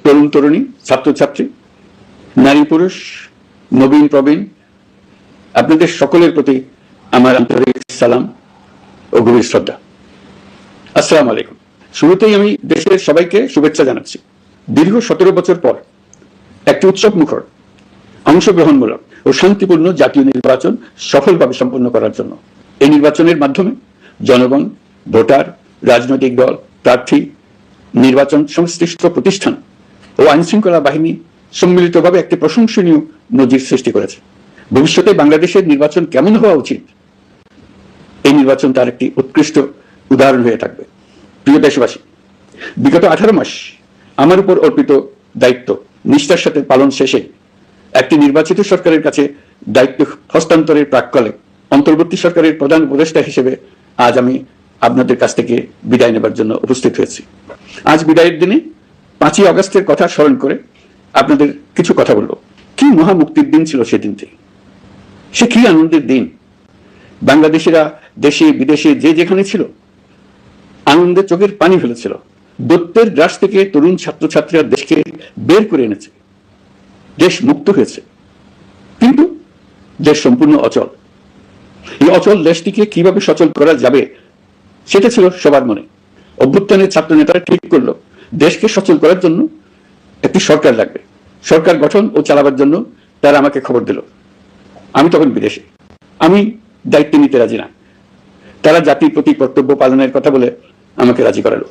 তরুণ তরুণী, ছাত্রছাত্রী, নারী পুরুষ, নবীন প্রবীণ, আপনাদের সকলের প্রতি আমার আন্তরিক সালাম ও গভীর শ্রদ্ধা। আসসালামু আলাইকুম। শুরুতেই আমি দেশের সবাইকে শুভেচ্ছা জানাচ্ছি। দীর্ঘ 17 বছর পর একটি উৎসব মুখর, অংশগ্রহণমূলক ও শান্তিপূর্ণ জাতীয় নির্বাচন সফলভাবে সম্পন্ন করার জন্য এই নির্বাচনের মাধ্যমে জনগণ, ভোটার, রাজনৈতিক দল, প্রার্থী, নির্বাচন সংশ্লিষ্ট প্রতিষ্ঠান ও আইনশৃঙ্খলা বাহিনী সম্মিলিতভাবে একটি প্রশংসনীয় নজির সৃষ্টি করেছে। ভবিষ্যতে বাংলাদেশের নির্বাচন কেমন হওয়া উচিত, এই নির্বাচন তার একটি উৎকৃষ্ট উদাহরণ হয়ে থাকবে। প্রিয় দেশবাসী, বিগত 18 মাস আমার উপর অর্পিত দায়িত্ব নিষ্ঠার সাথে পালন শেষে একটি নির্বাচিত সরকারের কাছে দায়িত্ব হস্তান্তরের প্রাক্কালে অন্তর্বর্তী সরকারের প্রধান উপদেষ্টা হিসেবে আজ আমি আপনাদের কাছ থেকে বিদায় নেবার জন্য উপস্থিত হয়েছি। আজ বিদায়ের দিনে 5ই আগস্টের কথা স্মরণ করে আপনাদের কিছু কথা বলবো। কি মহা মুক্তির দিন ছিল সেদিনটি, সে কি আনন্দের দিন। বাংলাদেশিরা দেশে বিদেশে যে যেখানে ছিল আনন্দে চোখের পানি ফেলেছিল। দৈত্যের গ্রাস থেকে তরুণ ছাত্রছাত্রীরা দেশকে বের করে এনেছে, দেশ মুক্ত হয়েছে। কিন্তু দেশ সম্পূর্ণ অচল। এই অচল দেশটিকে কিভাবে সচল করা যাবে সেটা ছিল সবার মনে। অভ্যুত্থানের ছাত্র নেতারা ঠিক করলো দেশকে সচল করার জন্য একটি সরকার লাগবে। সরকার গঠন ও চালাবার জন্য তারা আমাকে খবর দিল। আমি তখন বিদেশে, আমি দায়িত্ব নিতে রাজি না। তারা জাতির প্রতি কর্তব্য পালনের কথা বলে আমাকে রাজি করালো।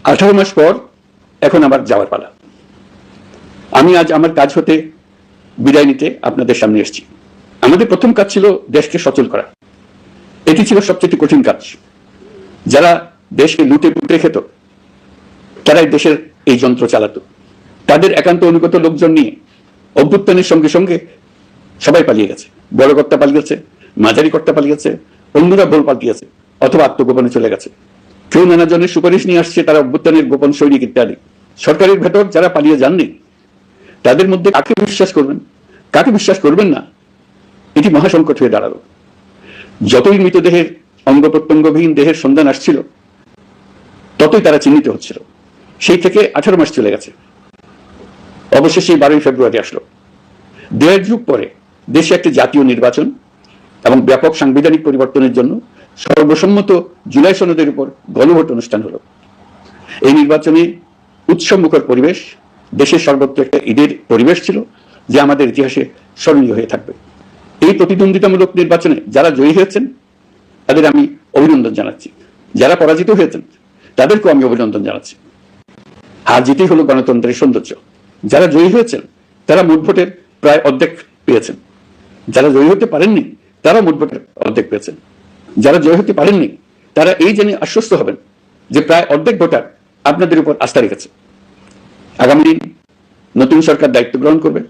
18 মাস পর এখন আবার যাওয়ার পালা। আমি আজ আমার কাজ হতে বিদায় নিতে আপনাদের সামনে এসেছি। আমাদের প্রথম কাজ ছিল দেশকে সচল করা। এটি ছিল সবচেয়ে কঠিন কাজ। যারা দেশকে লুটে পুটে খেত তারাই দেশের এই যন্ত্র চালাতো। তাদের একান্ত অনুগত লোকজন নিয়ে অভ্যুত্থানের সঙ্গে সঙ্গে সবাই পালিয়ে গেছে। বড় কর্তা পালিয়েছে, মাঝারি কর্তা পালিয়েছে, অন্যরা ভুল পাল্টিয়েছে অথবা আত্মগোপনে চলে গেছে। কেউ নানা জনের সুপারিশ নিয়ে আসছে, তারা অভ্যুত্থানের গোপন সৈনিক ইত্যাদি। সরকারের ভেতর যারা পালিয়ে যাননি তাদের মধ্যে কাকে বিশ্বাস করবেন, কাকে বিশ্বাস করবেন না, এটি মহাসংকট হয়ে দাঁড়ালো। যতই মৃতদেহের অঙ্গ প্রত্যঙ্গবিহীন দেহের সন্ধান আসছিল ততই তারা চিহ্নিত হচ্ছিল। সেই থেকে 18 মাস চলে গেছে। অবশেষে 12ই ফেব্রুয়ারি আসলো। 1.5 যুগ পরে দেশে একটি জাতীয় নির্বাচন এবং ব্যাপক সাংবিধানিক পরিবর্তনের জন্য সর্বসম্মত জুলাই সনদের উপর গণভোট অনুষ্ঠান হলো। এই নির্বাচনে উৎসবমুখর পরিবেশ, দেশের সর্বত্র একটা ঈদের পরিবেশ ছিল যা আমাদের ইতিহাসে স্মরণীয় হয়ে থাকবে। এই প্রতিদ্বন্দ্বিতামূলক নির্বাচনে যারা জয়ী হয়েছেন তাদের আমি অভিনন্দন জানাচ্ছি। যারা পরাজিত হয়েছেন তাদেরকেও আমি অভিনন্দন জানাচ্ছি। হার জিতেই হলো গণতন্ত্রের সৌন্দর্য। যারা জয়ী হয়েছেন তারা মোট ভোটের প্রায় অর্ধেক পেয়েছেন। যারা জয়ী হতে পারেননি তারা মোট ভোটের অর্ধেক পেয়েছেন। যারা জয়ী হতে পারেননি তারা এই জেনে আশ্বস্ত হবেন যে প্রায় অর্ধেক ভোটার আপনাদের উপর আস্থা রেখেছে। আগামী দিন নতুন সরকার দায়িত্ব গ্রহণ করবে।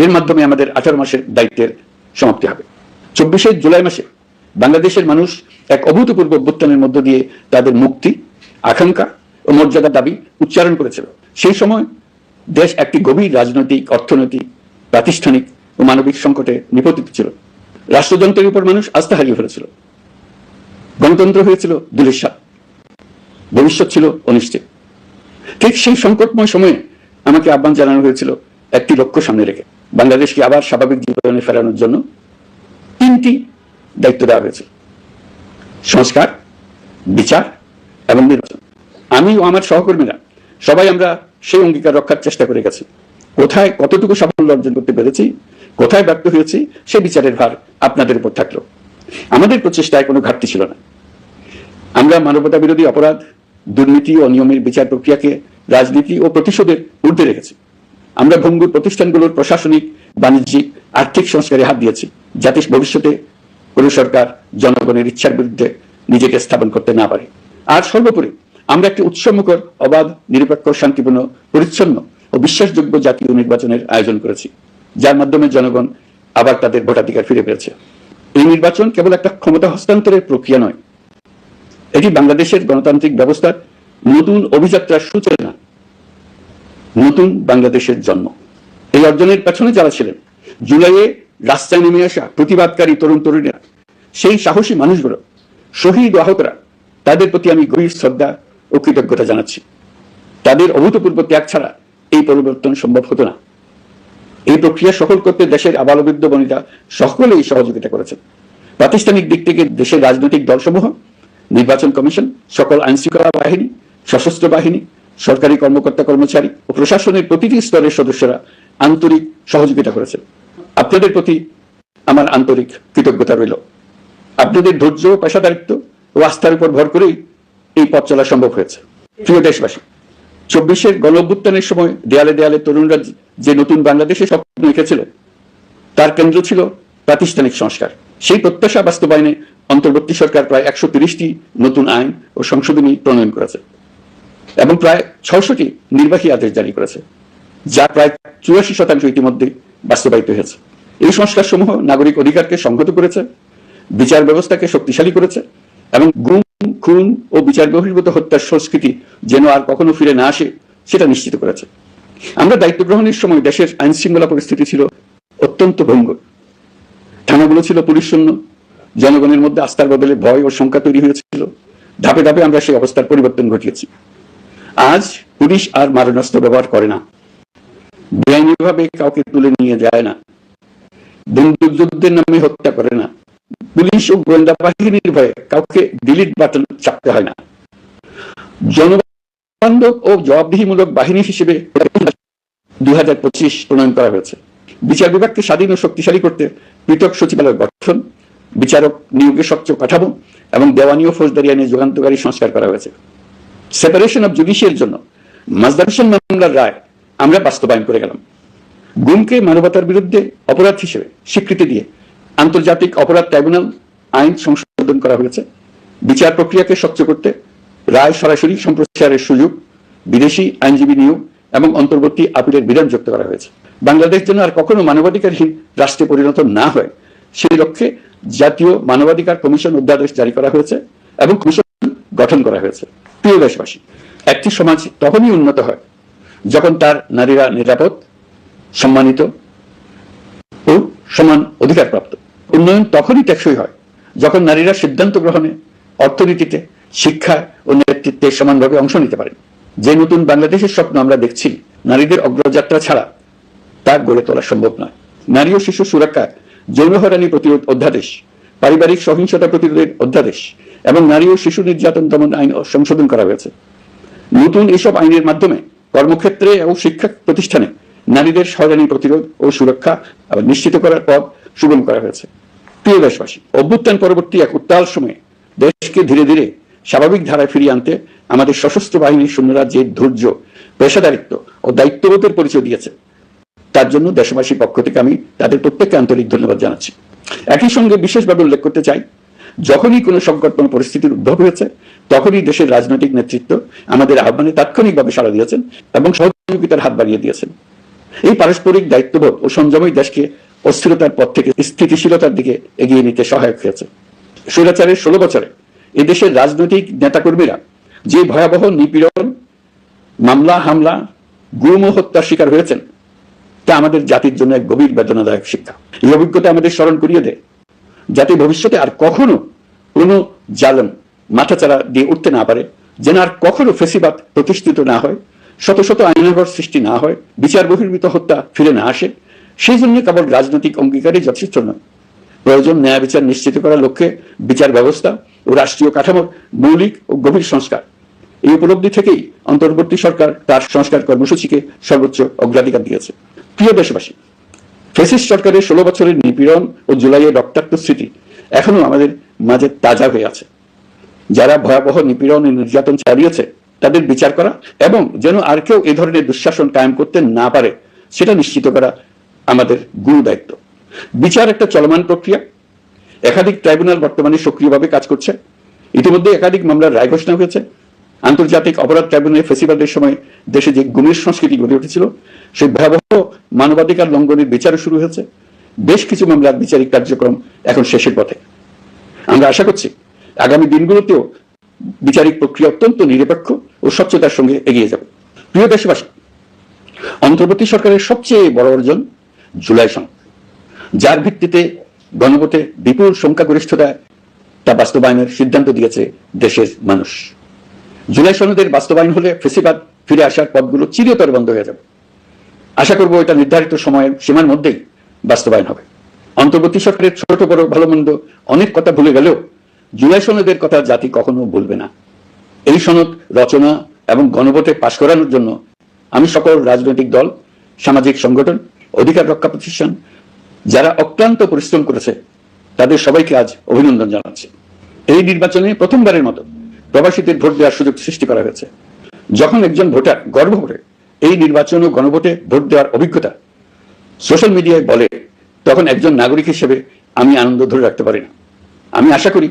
এর মাধ্যমে আমাদের 18 মাসের দায়িত্বের সমাপ্তি হবে। 24শে জুলাই মাসে বাংলাদেশের মানুষ এক অভূতপূর্ব অভ্যুত্থানের মধ্য দিয়ে তাদের মুক্তি, আকাঙ্ক্ষা ও মর্যাদা দাবি উচ্চারণ করেছিল। সেই সময় দেশ একটি গভীর রাজনৈতিক, অর্থনৈতিক, প্রাতিষ্ঠানিক ও মানবিক সংকটে নিপতিত ছিল। রাষ্ট্রযন্ত্রের উপর মানুষ আস্থা হারিয়ে ফেলেছিল। গণতন্ত্র হয়েছিল দুলিশাত, ভবিষ্যৎ ছিল অনিশ্চিত। ঠিক সেই সংকটময় সময়ে আমাকে আহ্বান জানানো হয়েছিল একটি লক্ষ্য সামনে রেখে বাংলাদেশকে আবার স্বাভাবিক জীবনে ফেরানোর জন্য 3টি দায়িত্ব দেওয়া হয়েছে: সংস্কার, বিচার এবং নির্বাচন। আমি ও আমার সহকর্মীরা সবাই আমরা সেই অঙ্গীকার রক্ষার চেষ্টা করে গেছি। কোথায় কতটুকু সাফল্য অর্জন করতে পেরেছি, কোথায় ব্যর্থ হয়েছি, সে বিচারের ভার আপনাদের উপর থাকলো। আমাদের প্রচেষ্টায় কোনো ঘাটতি ছিল না। আমরা মানবতা বিরোধী অপরাধ, দুর্নীতি ও অনিয়মের বিচার প্রক্রিয়াকে রাজনীতি ও প্রতিশোধের ঊর্ধ্বে রেখেছি। আমরা ভঙ্গুর প্রতিষ্ঠানগুলোর প্রশাসনিক, বাণিজ্যিক, আর্থিক সংস্কারে হাত দিয়েছি যাতে ভবিষ্যতে কোনো সরকার জনগণের ইচ্ছার বিরুদ্ধে নিজেকে স্থাপন করতে না পারে। আর সর্বোপরি আমরা একটি উৎসবমুখর, অবাধ, নিরপেক্ষ, শান্তিপূর্ণ, পরিচ্ছন্ন ও বিশ্বাসযোগ্য জাতীয় নির্বাচনের আয়োজন করেছি, যার মাধ্যমে জনগণ আবার তাদের ভোটাধিকার ফিরে পেয়েছে। এই নির্বাচন কেবল একটা ক্ষমতা হস্তান্তরের প্রক্রিয়া নয়, এটি বাংলাদেশের গণতান্ত্রিক ব্যবস্থার নতুন অভিযাত্রার সূচনা, নতুন বাংলাদেশের জন্ম। এই অর্জনের পেছনে যারা ছিলেন, জুলাইয়ে রাস্তায় নেমে আসা প্রতিবাদকারী তরুণ তরুণীরা, সেই সাহসী মানুষগুলো, শহীদ আহতরা, তাদের প্রতি আমি গভীর শ্রদ্ধা ও কৃতজ্ঞতা জানাচ্ছি। তাদের অভূতপূর্ব ত্যাগ ছাড়া এই পরিবর্তন সম্ভব হতো না। এই প্রক্রিয়া সফল করতে দেশের আবালবৃদ্ধ বনিতা সকলেই সহযোগিতা করেছেন। প্রাতিষ্ঠানিক দিক থেকে দেশের রাজনৈতিক দলসমূহ, নির্বাচন কমিশন, সকল আইনশৃঙ্খলা বাহিনী, সশস্ত্র বাহিনী, সরকারি কর্মকর্তা কর্মচারী ও প্রশাসনের প্রতিটি স্তরের সদস্যরা আন্তরিক সহযোগিতা করেছেন। আপনাদের প্রতি আমার আন্তরিক কৃতজ্ঞতা রইল। আপনাদের ধৈর্য, পেশাদারিত্ব ও আস্থার উপর ভর করেই এই পথ চলা সম্ভব হয়েছে। প্রিয় দেশবাসী, 24-এর গণঅভ্যুত্থানের সময় দেয়ালে দেয়ালে তরুণরা যে নতুন বাংলাদেশে স্বপ্ন রেখেছিল, তার কেন্দ্র ছিল প্রাতিষ্ঠানিক সংস্কার। সেই প্রত্যাশা বাস্তবায়নে অন্তর্বর্তী সরকার প্রায় 130টি নতুন আইন ও সংশোধনী প্রণয়ন করেছে এবং প্রায় 600টি নির্বাহী আদেশ জারি করেছে, যা প্রায় 84% ইতিমধ্যে বাস্তবায়িত হয়েছে। এই সংস্কার সমূহ নাগরিক অধিকারকে সংহত করেছে, বিচার ব্যবস্থাকে শক্তিশালী করেছে এবং গুম, খুন ও বিচার বহির্ভূত হত্যার সংস্কৃতি যেন আর কখনো ফিরে না আসে সেটা নিশ্চিত করেছে। আমরা দায়িত্ব গ্রহণের সময় দেশের আইন শৃঙ্খলা পরিস্থিতি ছিল অত্যন্ত ভঙ্গুর। থানাগুলো ছিল পুলিশ শূন্য, জনগণের মধ্যে আস্থার বদলে ভয় ও শঙ্কা তৈরি হয়েছিল। ধাপে ধাপে আমরা সেই অবস্থার পরিবর্তন ঘটিয়েছি। আজ পুলিশ আর মারণাস্ত্র ব্যবহার করে না, বেআইনিভাবে কাউকে তুলে নিয়ে যায় না, বন্দুক যুদ্ধের নামে হত্যা করে না, পুলিশ ও গোয়েন্দা বাহিনীর ভয়ে কাউকে ডিলিট বাটন চাপতে হয় না। জনবান্ধব ও জবাবদিহিমূলক বাহিনী হিসেবে 2025 প্রণয়ন করা হয়েছে। বিচার বিভাগকে স্বাধীন ও শক্তিশালী করতে পৃথক সচিবালয় গঠন, বিচারক নিয়োগের স্বচ্ছ কাঠামো এবং দেওয়ানি ও ফৌজদারি আইনে যুগান্তকারী সংস্কার করা হয়েছে। সেপারেশন অব জুডিশিয়ার জন্য মাজদার মামলার রায় আমরা বাস্তবায়ন করে গেলাম। গুমকে মানবতার বিরুদ্ধে অপরাধ হিসেবে স্বীকৃতি দিয়ে আন্তর্জাতিক অপরাধ ট্রাইব্যুনাল আইন সংশোধন করা হয়েছে। বিচার প্রক্রিয়াকে স্বচ্ছ করতে রায় সরাসরি সম্প্রচারের সুযোগ, বিদেশি আইনজীবী নিয়োগ এবং অন্তর্বর্তী আপিলের বিধান যুক্ত করা হয়েছে। বাংলাদেশ যেন আর কখনো মানবাধিকারহীন রাষ্ট্রে পরিণত না হয় সেই লক্ষ্যে জাতীয় মানবাধিকার কমিশন অধ্যাদেশ জারি করা হয়েছে এবং কমিশন গঠন করা হয়েছে। প্রিয় দেশবাসী, একটি সমাজ তখনই উন্নত হয় যখন তার নারীরা নিরাপদ, সম্মানিত ও সমান অধিকার প্রাপ্ত। উন্নয়ন তখনই টেকসই হয় যখন নারীরা সিদ্ধান্ত গ্রহণে, অর্থনীতিতে, শিক্ষায় ও নেতৃত্বে সমানভাবে অংশ নিতে পারেন। যে নতুন বাংলাদেশের স্বপ্ন আমরা দেখছি, নারীদের অগ্রযাত্রা ছাড়া তা গড়ে তোলা সম্ভব নয়। নারী ও শিশু সুরক্ষা, যৌন হয়রানি প্রতিরোধ অধ্যাদেশ, পারিবারিক সহিংসতা প্রতিরোধের অধ্যাদেশ এবং নারী ও শিশু নির্যাতন দমন আইন সংশোধন করা হয়েছে। নতুন এসব আইনের মাধ্যমে কর্মক্ষেত্রে ও শিক্ষা প্রতিষ্ঠানে নারীদের হয়রানি প্রতিরোধ ও সুরক্ষা নিশ্চিত করার পথ সুগম করা হয়েছে। প্রিয় দেশবাসী, অভ্যুত্থান পরবর্তী এক উত্তাল সময়ে দেশকে ধীরে ধীরে স্বাভাবিক ধারায় ফিরিয়ে আনতে আমাদের সশস্ত্র বাহিনীর সৈন্যরা যে ধৈর্য, পেশাদারিত্ব ও দায়িত্ববোধের পরিচয় দিয়েছে, তার জন্য দেশবাসীর পক্ষ থেকে আমি তাদের প্রত্যেককে আন্তরিক ধন্যবাদ জানাচ্ছি। একই সঙ্গে বিশেষভাবে উল্লেখ করতে চাই, যখনই কোনো সংকটপূর্ণ পরিস্থিতির উদ্ভব হয়েছে, তখনই দেশের রাজনৈতিক নেতৃত্ব আমাদের আহ্বানে তাৎক্ষণিকভাবে সাড়া দিয়েছেন এবং সহযোগিতার হাত বাড়িয়ে দিয়েছেন। এই পারস্পরিক দায়িত্ববোধ ও সংযমই দেশকে অস্থিরতার পথ থেকে স্থিতিশীলতার দিকে এগিয়ে নিতে সহায়ক হয়েছে। স্বৈরাচারের 16 বছরে এদেশের রাজনৈতিক নেতাকর্মীরা যে ভয়াবহ নিপীড়ন, মামলা, হামলা, গুম ও হত্যার শিকার হয়েছেন, তা আমাদের জাতির জন্য এক গভীর বেদনাদায়ক শিক্ষা। এই অভিজ্ঞতা আমাদের স্মরণ করিয়ে দেয়, যাতে ভবিষ্যতে আর কখনো কোনো জালেম মাথাচাড়া দিয়ে উঠতে না পারে, যেন আর কখনো ফেসিবাদ প্রতিষ্ঠিত না হয়, শত শত আইনাঘর সৃষ্টি না হয়, বিচার বহির্ভূত হত্যা ফিরে না আসে। সেই জন্য কেবল রাজনৈতিক অঙ্গীকারই যথেষ্ট নয়, প্রয়োজন ন্যায় বিচার নিশ্চিত করার লক্ষ্যে বিচার ব্যবস্থা ও রাষ্ট্রীয় কাঠামোর মৌলিক ও গভীর সংস্কার। এই উপলব্ধি থেকেই অন্তর্বর্তী সরকার তার সংস্কার কর্মসূচিকে সর্বোচ্চ অগ্রাধিকার দিয়েছে। প্রিয় দেশবাসী, ফ্যাসিস্ট সরকারের 16 বছরের নিপীড়ন ও জুলাইয়ের রক্তাক্ত স্মৃতি এখনো আমাদের মাঝে তাজা হয়ে আছে। যারা ভয়াবহ নিপীড়ন ও নির্যাতন চালিয়েছে তাদের বিচার করা এবং যেন আর কেউ এ ধরনের দুঃশাসন কায়েম করতে না পারে সেটা নিশ্চিত করা আমাদের গুরু দায়িত্ব। বিচার একটা চলমান প্রক্রিয়া। একাধিক ট্রাইব্যুনাল বর্তমানে সক্রিয়ভাবে কাজ করছে। ইতিমধ্যে একাধিক মামলার রায় ঘোষণা হয়েছে। আন্তর্জাতিক অপরাধ ট্রাইব্যুনালে ফেসিবাদের সময় দেশে যে গুমের সংস্কৃতি গড়ে উঠেছিল, সেই ভয়াবহ মানবাধিকার লঙ্ঘনের বিচারও শুরু হয়েছে। বেশ কিছু মামলার বিচারিক কার্যক্রম এখন শেষের পথে। আমরা আশা করছি আগামী দিনগুলোতেও বিচারিক প্রক্রিয়া অত্যন্ত নিরপেক্ষ ও স্বচ্ছতার সঙ্গে এগিয়ে যাবে। প্রিয় দেশবাসী, অন্তর্বর্তী সরকারের সবচেয়ে বড় অর্জন জুলাই সনদ, যার ভিত্তিতে গণভোটে বিপুল সংখ্যাগরিষ্ঠতায় তা বাস্তবায়নের সিদ্ধান্ত দিয়েছে দেশের মানুষ। জুলাই সনদের বাস্তবায়ন হলে ফেসিবাদ ফিরে আসার পথগুলো চিরতরে বন্ধ হয়ে যাবে। আশা করব এটা নির্ধারিত সময়ের সীমার মধ্যেই বাস্তবায়ন হবে। অন্তর্বর্তী সরকারের ছোট বড় ভালো মন্দ অনেক কথা ভুলে গেলেও জুলাই সনদের কথা জাতি কখনো ভুলবে না। এই সনদ রচনা এবং গণভোটে পাশ করানোর জন্য আমি সকল রাজনৈতিক দল, সামাজিক সংগঠন, অধিকার রক্ষা প্রতিষ্ঠান যারা অক্লান্ত পরিশ্রম করেছে তাদের সবাইকে আজ অভিনন্দন জানাচ্ছি। এই নির্বাচনে প্রথমবারের মতো প্রবাসীদের ভোট দেওয়ার সুযোগ সৃষ্টি করা হয়েছে। যখন একজন ভোটার গর্ব করে এই নির্বাচন ও গণভোটে ভোট দেওয়ার অভিজ্ঞতা সোশ্যাল মিডিয়ায় বলে, তখন একজন নাগরিক হিসেবে আমি আনন্দ ধরে রাখতে পারি না। আমি আশা করি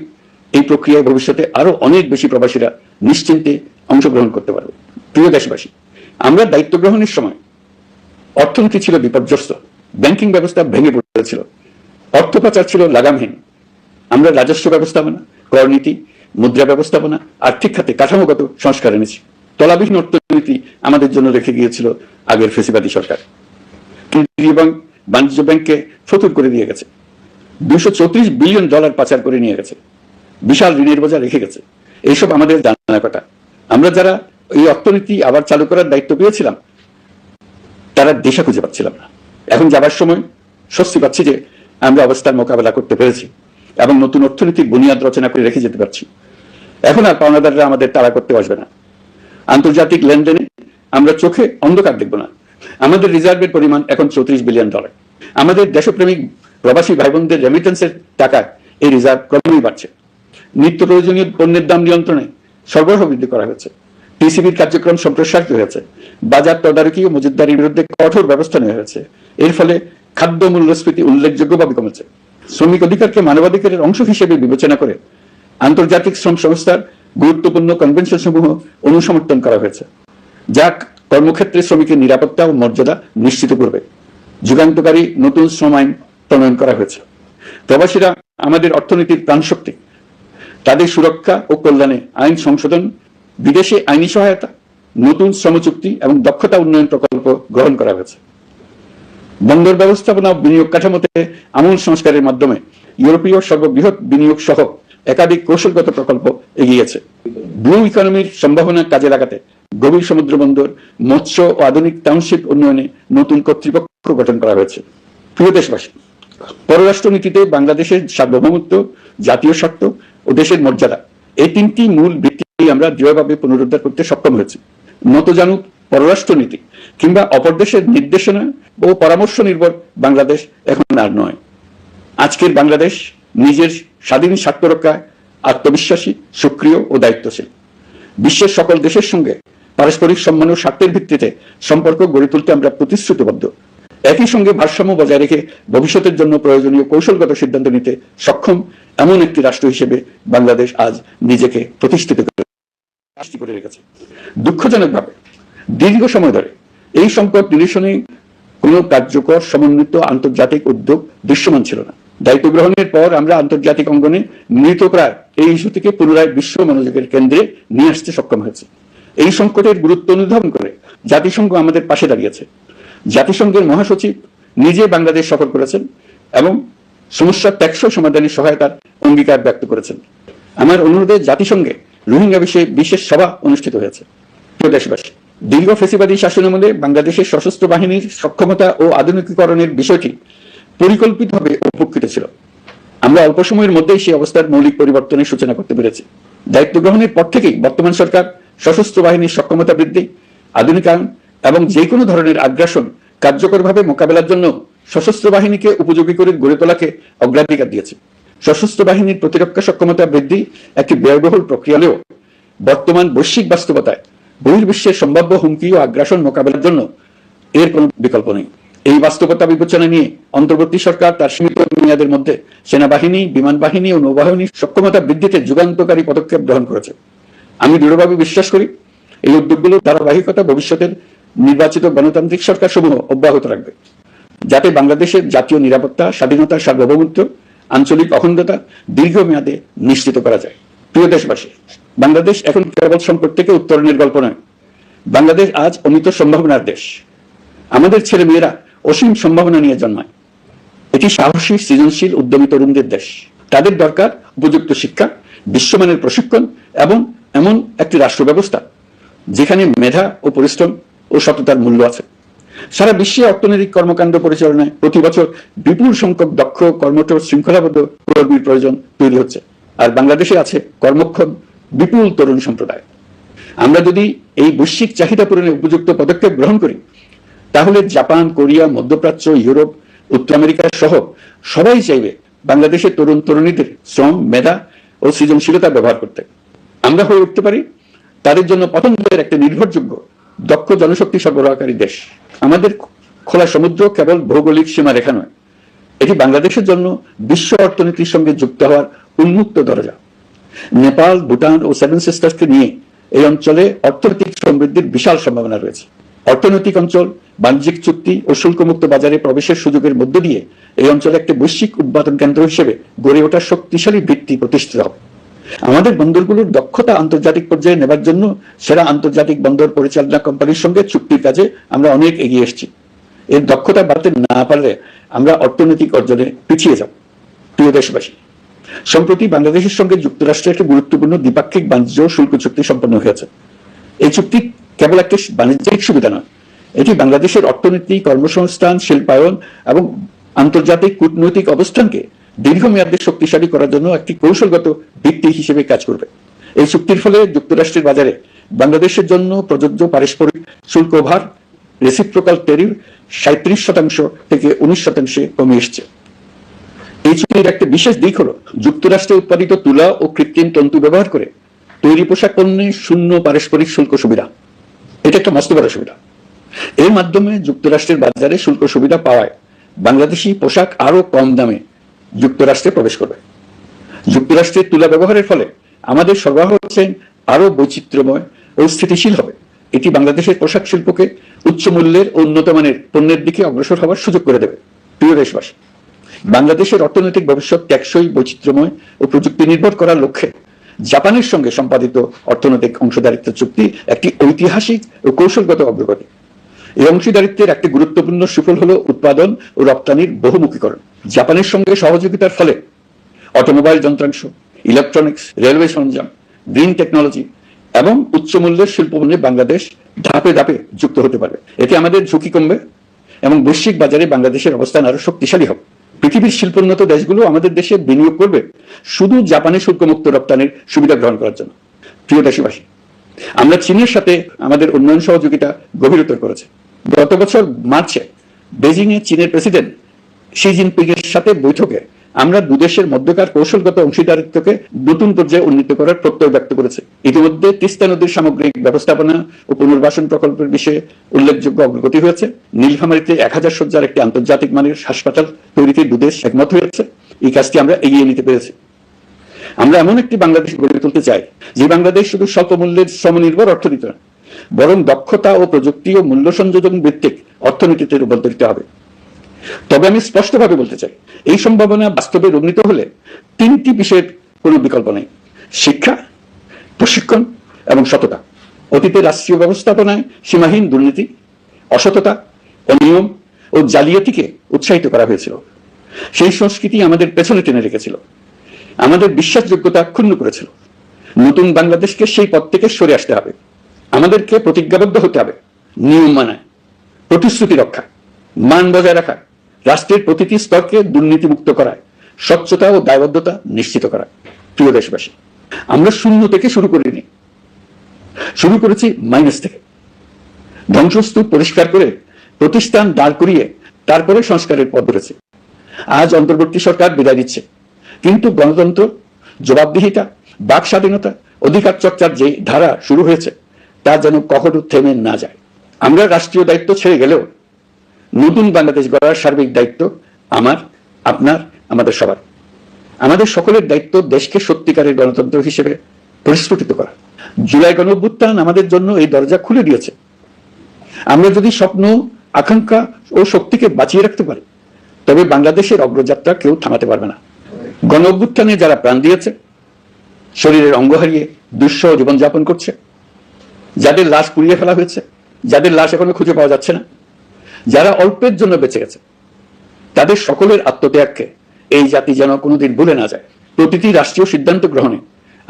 এই প্রক্রিয়ায় ভবিষ্যতে আরো অনেক বেশি প্রবাসীরা নিশ্চিন্তে অংশগ্রহণ করতে পারবে। প্রিয় দেশবাসী, আমরা দায়িত্ব গ্রহণের সময় অর্থনীতি ছিল বিপর্যস্ত, ব্যাংকিং ব্যবস্থা ভেঙে পড়েছিল, অর্থ পাচার ছিল লাগামহীন। আমরা রাজস্ব ব্যবস্থাপনা, করনীতি, মুদ্রা ব্যবস্থাপনা, আর্থিক খাতে কাঠামোগত সংস্কার এনেছি। তলাবিহীন অর্থনীতি আমাদের জন্য রেখে গিয়েছিল আগের ফেসিবাদী সরকার। কেন্দ্রীয় ব্যাংক বাণিজ্য ব্যাংককে ফতুর করে দিয়ে গেছে, $234 বিলিয়ন পাচার করে নিয়ে গেছে, বিশাল ঋণের বোঝা রেখে গেছে। এইসব আমাদের জানা কথা। আমরা যারা এই অর্থনীতি আবার চালু করার দায়িত্ব পেয়েছিলাম তারা দিশা খুঁজে পাচ্ছিলাম না। এখন যাবার সময় স্বস্তি পাচ্ছি যে আমরা অবস্থার মোকাবেলা করতে পেরেছি এবং নতুন অর্থনৈতিক বুনিয়াদ রচনা করে রেখে যেতে পারছি। এখন আর পাওনাদাররা আমাদের তাড়া করতে আসবে না। আন্তর্জাতিক লেনদেনে আমরা চোখে অন্ধকার দেখব না। আমাদের রিজার্ভের পরিমাণ এখন $34 বিলিয়ন। আমাদের দেশপ্রেমিক প্রবাসী ভাই বোনদের রেমিটেন্সের টাকায় এই রিজার্ভ ক্রমেই বাড়ছে। নিত্য প্রয়োজনীয় পণ্যের দাম নিয়ন্ত্রণে সরবরাহ বৃদ্ধি করা হয়েছে, টিসিবির কার্যক্রম সম্প্রসারিত হয়েছে, বাজার তদারকি ও মজুতদারির বিরুদ্ধে কঠোর ব্যবস্থা নেওয়া হয়েছে। এর ফলে খাদ্য মূল্যস্ফীতি উল্লেখযোগ্যভাবে কমেছে। শ্রমিক অধিকারকে মানবাধিকারের অংশ হিসেবে বিবেচনা করে আন্তর্জাতিক শ্রম সংস্থার গুরুত্বপূর্ণ কনভেনশন সমূহ অনুসমর্থন করা হয়েছে, যা কর্মক্ষেত্রে শ্রমিকের নিরাপত্তা ও মর্যাদা নিশ্চিত করবে। যুগান্তকারী নতুন শ্রম আইন প্রণয়ন করা হয়েছে। প্রবাসীরা আমাদের অর্থনীতির প্রাণশক্তি। তাদের সুরক্ষা ও কল্যাণে আইন সংশোধন, বিদেশে আইনি সহায়তা, নতুন শ্রম চুক্তি এবং দক্ষতা উন্নয়ন প্রকল্প গ্রহণ করা হয়েছে। বন্দর ব্যবস্থাপনা ও বিনিয়োগ কাঠামোতে আমূল সংস্কারের মাধ্যমে ইউরোপীয় সর্ববৃহৎ বিনিয়োগ সহ একাধিক কৌশলগত প্রকল্প এগিয়েছে। ব্লু ইকোনমির সম্ভাবনা কাজে লাগাতে গভীর সমুদ্র বন্দর, মৎস্য ও আধুনিক টাউনশিপ উন্নয়নে নতুন কর্তৃপক্ষ গঠন করা হয়েছে। প্রিয় দেশবাসী, পররাষ্ট্র নীতিতে বাংলাদেশের সার্বভৌমত্ব, জাতীয় স্বার্থ ও দেশের মর্যাদা, এই তিনটি মূল ভিত্তি আমরা দৃঢ়ভাবে পুনরুদ্ধার করতে সক্ষম হয়েছি। নতজানু পররাষ্ট্র নীতি কিংবা অপর দেশের নির্দেশনা ও পরামর্শ নির্ভর বাংলাদেশ এখন আর নয়। আজকের বাংলাদেশ নিজের স্বাধীন স্বার্থ রক্ষায় আত্মবিশ্বাসী, সক্রিয় ও দায়িত্বশীল। বিশ্বের সকল দেশের সঙ্গে পারস্পরিক সম্মান ও স্বার্থের ভিত্তিতে সম্পর্ক গড়ে তুলতে আমরা প্রতিশ্রুতিবদ্ধ। একই সঙ্গে ভারসাম্য বজায় রেখে ভবিষ্যতের জন্য প্রয়োজনীয় কৌশলগত সিদ্ধান্ত নিতে সক্ষম এমন একটি রাষ্ট্র হিসেবে বাংলাদেশ আজ নিজেকে প্রতিষ্ঠিত করে রেখেছে। দুঃখজনকভাবে দীর্ঘ সময় ধরে এই সংকট নিরসনে কোনো কার্যকর সমন্বিত আন্তর্জাতিক উদ্যোগ দৃশ্যমান ছিল না। দায়িত্ব গ্রহণের পর আমরা আন্তর্জাতিক অঙ্গনে মৃতপ্রায় এই ইস্যুটিকে পুনরায় বিশ্ব মনোযোগের কেন্দ্রে নিয়ে আসতে সক্ষম হয়েছে। এই সংকটের গুরুত্ব অনুধাবন করে জাতিসংঘ আমাদের পাশে দাঁড়িয়েছে। জাতিসংঘের মহাসচিব নিজে বাংলাদেশ সফর করেছেন এবং সমস্যার টেকসই সমাধানের সহায়তার অঙ্গীকার ব্যক্ত করেছেন। আমার অনুরোধে জাতিসংঘে রোহিঙ্গা বিষয়ে বিশেষ সভা অনুষ্ঠিত হয়েছে। প্রিয় দেশবাসী, দীর্ঘ ফেসিবাদী শাসনামলে বাংলাদেশের সশস্ত্র বাহিনীর সক্ষমতা ও আধুনিকীকরণের বিষয়টি পরিকল্পিতভাবে উপেক্ষিত ছিল। আমরা অল্প সময়ের মধ্যেই সেই অবস্থার মৌলিক পরিবর্তনের সূচনা করতে পেরেছি। দায়িত্ব গ্রহণের পর থেকেই বর্তমান সরকার সশস্ত্র বাহিনীর সক্ষমতা বৃদ্ধি, আধুনিকায়ন এবং যে কোনো ধরনের আগ্রাসন কার্যকরভাবে মোকাবেলার জন্য সশস্ত্র বাহিনীকে উপযোগী করে গড়ে তোলাকে অগ্রাধিকার দিয়েছে। সশস্ত্র বাহিনীর প্রতিরক্ষা সক্ষমতা বৃদ্ধি একটি ব্যয়বহুল প্রক্রিয়া হলেও বর্তমান বৈশ্বিক বাস্তবতায় বহির্বিশ্বের সম্ভাব্য হুমকি ও আগ্রাসন মোকাবেলার জন্য এর কোনো বিকল্প নেই। এই বাস্তবতা বিবেচনা নিয়ে অন্তর্বর্তী সরকার তার সীমিত মেয়াদের মধ্যে সেনাবাহিনী, বিমান বাহিনী ও নৌবাহিনীর সক্ষমতা বৃদ্ধিতে যুগান্তকারী পদক্ষেপ গ্রহণ করেছে। আমি দৃঢ়ভাবে বিশ্বাস করি এই উদ্যোগগুলোর ধারাবাহিকতা ভবিষ্যতের নির্বাচিত গণতান্ত্রিক সরকার সমূহ অব্যাহত রাখবে, যাতে বাংলাদেশের জাতীয় নিরাপত্তা, স্বাধীনতা, সার্বভৌমত্ব, আঞ্চলিক অখণ্ডতা দীর্ঘমেয়াদে নিশ্চিত করা যায়। প্রিয় দেশবাসী, বাংলাদেশ এখন কেবল সংকট থেকে উত্তরণের গল্প নয়, বাংলাদেশ আজ অমিত সম্ভাবনার দেশ। আমাদের ছেলে মেয়েরা অসীম সম্ভাবনা নিয়ে জন্মায়। এটি সাহসী, সৃজনশীল, উদ্যমী তরুণদের দেশ। তাদের দরকার উপযুক্ত শিক্ষা, বিশ্বমানের প্রশিক্ষণ এবং এমন একটি রাষ্ট্র ব্যবস্থা যেখানে মেধা ও পরিশ্রম ও সততার মূল্য আছে। সারা বিশ্বে অর্থনৈতিক কর্মকাণ্ড পরিচালনায় প্রতি বছর বিপুল সংখ্যক দক্ষ কর্মঠ শৃঙ্খলাবদ্ধ কর্মীর প্রয়োজন তৈরি হচ্ছে, আর বাংলাদেশে আছে কর্মক্ষম বিপুল তরুণ সম্প্রদায়। আমরা যদি এই বৈশ্বিক চাহিদা পূরণে উপযুক্ত পদক্ষেপ গ্রহণ করি, তাহলে জাপান, কোরিয়া, মধ্যপ্রাচ্য, ইউরোপ, উত্তর আমেরিকা সহ সবাই চাইবে বাংলাদেশের তরুণ তরুণীদের শ্রম, মেধা ও সৃজনশীলতা ব্যবহার করতে। আমরা হয়ে উঠতে পারি তাদের জন্য পছন্দের একটা নির্ভরযোগ্য দক্ষ জনশক্তি সরবরাহকারী দেশ। আমাদের খোলা সমুদ্র কেবল ভৌগোলিক সীমারেখা নয়, এটি বাংলাদেশের জন্য বিশ্ব অর্থনীতির সঙ্গে যুক্ত হওয়ার উন্মুক্ত দরজা। নেপাল, ভুটান ও সেভেন সিস্টার্সকে নিয়ে এই অঞ্চলে অর্থনৈতিক সমৃদ্ধির বিশাল সম্ভাবনা রয়েছে। অর্থনৈতিক অঞ্চল, বাণিজ্যিক চুক্তি ও শুল্কমুক্ত বাজারে প্রবেশের সুযোগের মধ্য দিয়ে এই অঞ্চলে একটি বৈশ্বিক উৎপাদন কেন্দ্র হিসেবে গড়ে ওঠার শক্তিশালী ভিত্তি প্রতিষ্ঠিত হবে। আমাদের বন্দরগুলোর দক্ষতা আন্তর্জাতিক পর্যায়ে নেবার জন্য সেরা আন্তর্জাতিক বন্দর পরিচালনা কোম্পানির সঙ্গে চুক্তির কাজে আমরা অনেক এগিয়ে এসেছি। এর দক্ষতা বাড়তে না পারলে আমরা অর্থনৈতিক অর্জনে পিছিয়ে যাব। প্রিয় দেশবাসী, সম্প্রতি বাংলাদেশের সঙ্গে যুক্তরাষ্ট্রের একটি গুরুত্বপূর্ণ দ্বিপাক্ষিক বাণিজ্য শুল্ক চুক্তি সম্পন্ন হয়েছে। এই চুক্তি কেবল একটি বাণিজ্যিক সুবিধা নয়, এটি বাংলাদেশের অর্থনীতি, কর্মসংস্থান, শিল্পায়ন এবং আন্তর্জাতিক কূটনৈতিক অবস্থানকে দীর্ঘমেয়াদে শক্তিশালী করার জন্য একটি কৌশলগত ভিত্তি হিসেবে কাজ করবে। এই চুক্তির ফলে যুক্তরাষ্ট্রের বাজারে বাংলাদেশের জন্য প্রযোজ্য পারস্পরিক শুল্ক ভার রেসিপ্রোকাল ট্যারিফ 37% থেকে 19% কমে এসছে। এই চুক্তির একটা বিশেষ দিক হলো যুক্তরাষ্ট্রে উৎপাদিত তুলা ও কৃত্রিম তন্তু ব্যবহার করে তৈরি পোশাক পণ্যে শূন্য পারস্পরিক শুল্ক সুবিধা। এটা একটা মস্ত বড় সুবিধা। এর মাধ্যমে যুক্তরাষ্ট্রের বাজারে শুল্ক সুবিধা পাওয়ায় বাংলাদেশি পোশাক আরো কম দামে যুক্তরাষ্ট্রে প্রবেশ করবে। যুক্তরাষ্ট্রের তুলা ব্যবহারের ফলে আমাদের সরবরাহ চেইন আরো বৈচিত্র্যময় ও স্থিতিশীল হবে। এটি বাংলাদেশের পোশাক শিল্পকে উচ্চ মূল্যের ও উন্নত মানের পণ্যের দিকে অগ্রসর হওয়ার সুযোগ করে দেবে। প্রিয় দেশবাসী, বাংলাদেশের অর্থনৈতিক ভবিষ্যৎ টেকসই, বৈচিত্র্যময় ও প্রযুক্তি নির্ভর করার লক্ষ্যে জাপানের সঙ্গে সম্পাদিত অর্থনৈতিক অংশীদারিত্ব চুক্তি একটি ঐতিহাসিক ও কৌশলগত অগ্রগতি। এই অংশীদারিত্বের একটি গুরুত্বপূর্ণ সুফল হলো উৎপাদন ও রপ্তানির বহুমুখীকরণ। জাপানের সঙ্গে সহযোগিতার ফলে অটোমোবাইল যন্ত্রাংশ, ইলেকট্রনিক্স, রেলওয়ে সরঞ্জাম, গ্রিন টেকনোলজি এবং উচ্চমূল্যের শিল্পপণ্যে বাংলাদেশ ধাপে ধাপে যুক্ত হতে পারবে। এতে আমাদের ঝুঁকি কমবে এবং বৈশ্বিক বাজারে বাংলাদেশের অবস্থান আরো শক্তিশালী হবে। পৃথিবীর শিল্পোন্নত দেশগুলো আমাদের দেশে বিনিয়োগ করবে শুধু জাপানে শুল্কমুক্ত রপ্তানির সুবিধা গ্রহণ করার জন্য। প্রিয় দেশবাসী, আমরা চীনের সাথে আমাদের উন্নয়ন সহযোগিতা গভীরতর করেছে। গত বছর মার্চে বেজিং এ চীনের প্রেসিডেন্ট শি জিনপিং এর সাথে বৈঠকে আমরা দুদেশের মধ্যকার কৌশলগত অংশীদারিত্বকে নতুন পর্যায়ে উন্নীত করার প্রত্যয় ব্যক্ত করেছে। ইতিমধ্যে তিস্তা নদীর সামগ্রিক ব্যবস্থাপনা ও পুনর্বাসন প্রকল্পের বিষয়ে উল্লেখযোগ্য অগ্রগতি হয়েছে। নীলফামারীতে 1000 শয্যার একটি আন্তর্জাতিক মানের হাসপাতাল তৈরিতে দুদেশ একমত হয়েছে। এই কাজটি আমরা এগিয়ে নিতে পেরেছি। আমরা এমন একটি বাংলাদেশ গড়ে তুলতে চাই যে বাংলাদেশ শুধু স্বল্প মূল্যের শ্রমনির্ভর অর্থনীতি নয়, বরং দক্ষতা ও প্রযুক্তি ও মূল্য সংযোজন ভিত্তিক অর্থনীতিতে রূপান্তরিত হবে। তবে আমি স্পষ্টভাবে বলতে চাই, এই সম্ভাবনা বাস্তবে রূপান্তরিত হলে 3টি বিষয়ের কোনো বিকল্প নেই: শিক্ষা, প্রশিক্ষণ এবং সততা। অতীতে রাষ্ট্রীয় ব্যবস্থাপনায় সীমাহীন দুর্নীতি, অসততা, অনিয়ম ও জালিয়াতিকে উৎসাহিত করা হয়েছিল। সেই সংস্কৃতি আমাদের পেছনে টেনে রেখেছিল, আমাদের বিশ্বাসযোগ্যতা ক্ষুণ্ণ করেছিল। নতুন বাংলাদেশকে সেই পথ থেকে সরে আসতে হবে। আমাদেরকে প্রতিজ্ঞাবদ্ধ হতে হবে নিয়ম মানায়, প্রতিশ্রুতি রক্ষা, মান বজায় রাখা, রাষ্ট্রের প্রতিটি স্তরকে দুর্নীতিমুক্ত করায়, স্বচ্ছতা ও দায়বদ্ধতা নিশ্চিত করা। প্রিয় দেশবাসী, আমরা শূন্য থেকে শুরু করিনি, শুরু করেছি মাইনাস থেকে। ধ্বংসস্তূপ পরিষ্কার করে প্রতিষ্ঠান দাঁড় করিয়ে তারপরে সংস্কারের পথ ধরেছে। আজ অন্তর্বর্তী সরকার বিদায় দিচ্ছে, কিন্তু গণতন্ত্র, জবাবদিহিতা, বাক স্বাধীনতা, অধিকার চর্চার যে ধারা শুরু হয়েছে তা যেন কখনো থেমে না যায়। আমরা রাষ্ট্রীয় দায়িত্ব ছেড়ে গেলেও নতুন বাংলাদেশ গড়ার সার্বিক দায়িত্ব আমার, আপনার, আমাদের সবার। আমাদের সকলের দায়িত্ব দেশকে সত্যিকারের গণতন্ত্র হিসেবে পরিস্ফুটিত করা। জুলাই গণঅভ্যুত্থান আমাদের জন্য এই দরজা খুলে দিয়েছে। আমরা যদি স্বপ্ন, আকাঙ্ক্ষা ও শক্তিকে বাঁচিয়ে রাখতে পারি, তবে বাংলাদেশের অগ্রযাত্রা কেউ থামাতে পারবে না। গণঅভ্যুত্থানে যারা প্রাণ দিয়েছে, শরীরের অঙ্গ হারিয়ে দুঃসহ জীবনযাপন করছে, যাদের লাশ পুড়িয়ে ফেলা হয়েছে, যাদের লাশ এখনো খুঁজে পাওয়া যাচ্ছে না, যারা অল্পের জন্য বেঁচে গেছে, তাদের সকলের আত্মত্যাগকে এই জাতি যেন কোনোদিন ভুলে না যায়। প্রতিটি রাষ্ট্রীয় সিদ্ধান্ত গ্রহণে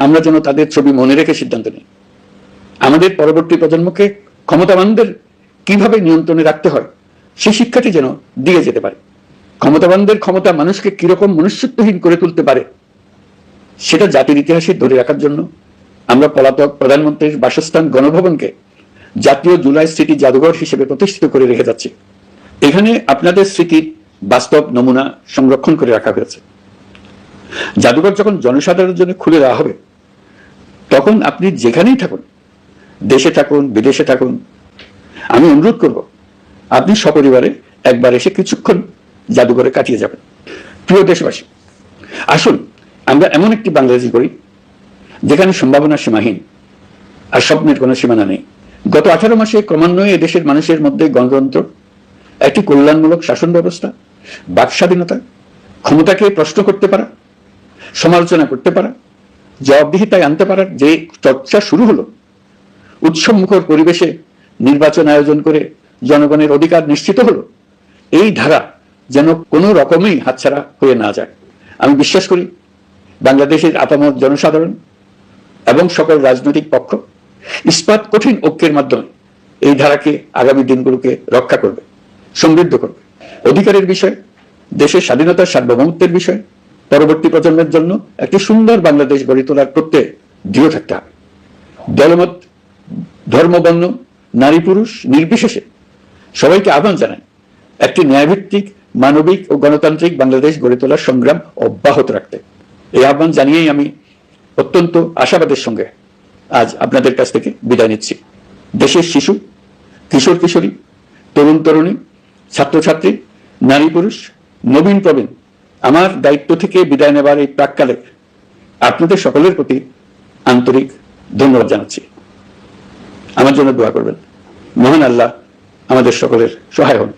আমরা যেন তাদের ছবি মনে রেখে সিদ্ধান্ত নিই। আমাদের পরবর্তী প্রজন্মকে ক্ষমতাবানদের কিভাবে নিয়ন্ত্রণে রাখতে হয় সেই শিক্ষাটি যেন দিয়ে যেতে পারে। ক্ষমতাবানদের ক্ষমতা মানুষকে কিরকম মনুষ্যত্বহীন করে তুলতে পারে সেটা জাতির ইতিহাসে ধরে রাখার জন্য আমরা পলাতক প্রধানমন্ত্রীর বাসস্থান গণভবনকে জাতীয় জুলাই স্মৃতি জাদুঘর হিসেবে প্রতিষ্ঠিত করে রেখে যাচ্ছি। এখানে আপনাদের স্মৃতির বাস্তব নমুনা সংরক্ষণ করে রাখা হয়েছে। জাদুঘর যখন জনসাধারণের জন্য খুলে দেওয়া হবে তখন আপনি যেখানেই থাকুন, দেশে থাকুন বিদেশে থাকুন, আমি অনুরোধ করব আপনি সপরিবারে একবার এসে কিছুক্ষণ জাদুঘরে কাটিয়ে যাবেন। প্রিয় দেশবাসী, আসুন আমরা এমন একটি বাংলাদেশ করি যেখানে সম্ভাবনা সীমাহীন আর স্বপ্নের কোনো সীমানা নেই। গত 18 মাসে ক্রমান্বয়ে এদেশের মানুষের মধ্যে গণতন্ত্র, একটি কল্যাণমূলক শাসন ব্যবস্থা, বাক স্বাধীনতা, ক্ষমতাকে প্রশ্ন করতে পারা, সমালোচনা করতে পারা, জবাবদিহিতায় আনতে পারার যে চর্চা শুরু হলো, উৎসবমুখর পরিবেশে নির্বাচন আয়োজন করে জনগণের অধিকার নিশ্চিত হলো, এই ধারা যেন কোনো রকমেই হাতছাড়া হয়ে না যায়। আমি বিশ্বাস করি বাংলাদেশের আপামর জনসাধারণ এবং সকল রাজনৈতিক পক্ষ ইস্পাত কঠিন ঐক্যের মাধ্যমে এই ধারাকে আগামী দিনগুলোকে রক্ষা করবে, সমৃদ্ধ করবে। অধিকারের বিষয়, দেশের স্বাধীনতার সার্বভৌমত্বের বিষয় পরবর্তী প্রজন্মের জন্য একটি সুন্দর বাংলাদেশ গড়ে তোলার প্রত্যয়ে দৃঢ় থাকতে হবে। দলমত, ধর্ম, বর্ণ, নারী পুরুষ নির্বিশেষে সবাইকে আহ্বান জানায় একটি ন্যায়ভিত্তিক, মানবিক ও গণতান্ত্রিক বাংলাদেশ গড়ে তোলার সংগ্রাম অব্যাহত রাখতে। এই আহ্বান জানিয়েই আমি অত্যন্ত আশাবাদের সঙ্গে আজ আপনাদের কাছ থেকে বিদায় নিচ্ছি। দেশের শিশু, কিশোর কিশোরী, তরুণ তরুণী, ছাত্রছাত্রী, নারী পুরুষ, নবীন প্রবীণ, আমার দায়িত্ব থেকে বিদায় নেবার এই প্রাককালে আপনাদের সকলের প্রতি আন্তরিক ধন্যবাদ জানাচ্ছি। আমার জন্য দোয়া করবেন। মহান আল্লাহ আমাদের সকলের সহায় হন।